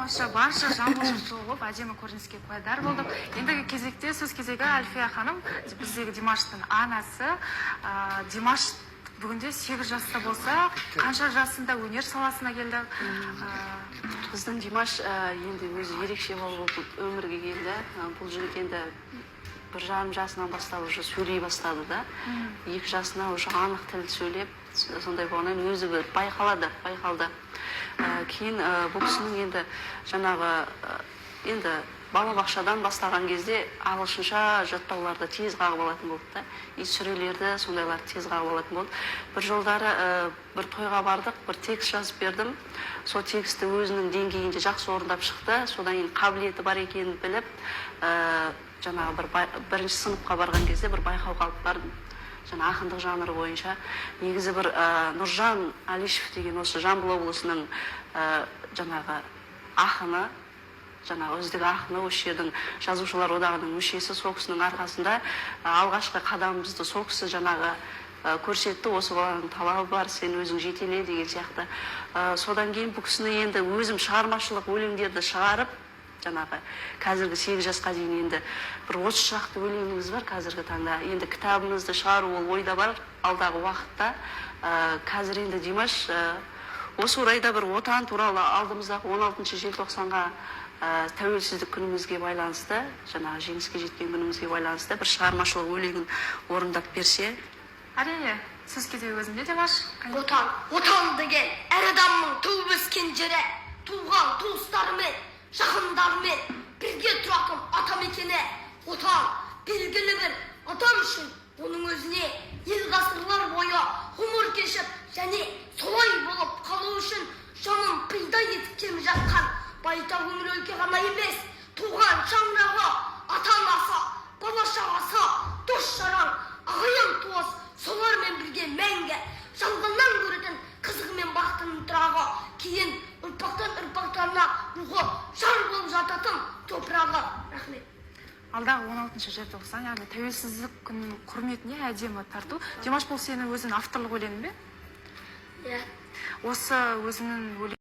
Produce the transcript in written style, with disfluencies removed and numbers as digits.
барша жамбыл жұртшылығы болып әдемі көрініске куәдар болдық. Ендігі кезекте сөз кезегі Әлфия ханым, біздегі Димаштың анасы. Димаш бүгінде 8 жаста болса, қанша жасында өнер саласына келді? Біздің Димаш енді өзі ерекше болып өмірге келді. Бұл жігіт енді 1,5 жасынан бастап уже сөйлей бастады да. 2 жасына уже анық тіл сөйлеп, сондай болғаннан өзі бір байқалды. Кейін бұл кісінің енді жаңағы енді балабақшадан бастаған кезде ағылшынша жаттауларды тез қағып алатын болды да. Сүрелерді сондайларды тез қағып алатын болды. Бір жолдары бір тойға бардық, бір текст жазып бердім. Сол тексті өзінің деңгейінде жақсы орындап шықты. Содан кейін қабілеті бар екенін біліп, жаңағы бірінші сыныпқа барған кезде бір байқауға алып бардым. Жаңа ақындық жанры бойынша. Негізі бір Нұржан Алишев деген осы Жамбыл облысының жаңағы ақыны, жаңағы үздік ақыны, осы жердің жазушылар одағының мүшесі, сол кісінің арқасында алғашқы қадамымызды сол кісі жаңағы көрсетті. Осы баланың талабы бар, сен өзің жетеле деген сияқты. Содан кейін бұл кісіні енді өзім шығармашылық өлеңдерді шығарып, жаңағы қазіргі 8 жасқа дейін енді бір 30 шақты өлеңіміз бар қазіргі таңда. Енді кітабымызды шығару ол ойда бар алдағы уақытта. Қазір енді Димаш осы орайда бір отан туралы алдымыздағы 16 желтоқсанға тәуелсіздік күнімізге байланысты, жаңағы жеңіске жеткен күнімізге байланысты бір шығармашылық өлеңін орындап берсе. Әрине, сөз кезегі өзінде Димаш. Отан деген әр адамның туып өскен жері, туған туыстарымен, жақындарымен бірге тұратын атамекені. Отан белгілі бір адам үшін оның өзіне ел ғасырлар бойы ғұмыр кешіп және солай болып қалу үшін жанын пида етіп келе жатқан байтақ өмір өлке ғана емес, туған шаңырағы, ата-анасы, бала-шағасы, дос-жаран, ағайын туыс, солармен бірге мәңгі жалғаннан көретін қызығы мен бақытының тұрағы, кейін ұрпақтан ұрпақтарына рухы жар болып жататын топырағы. Рахмет. Алдағы 16 желтоқсан, яғни тәуелсіздік күнінің құрметіне әдемі тарту. Димаш, бұл сенің өзінің авторлық өлеңің бе? Иә. Осы өзінің өлең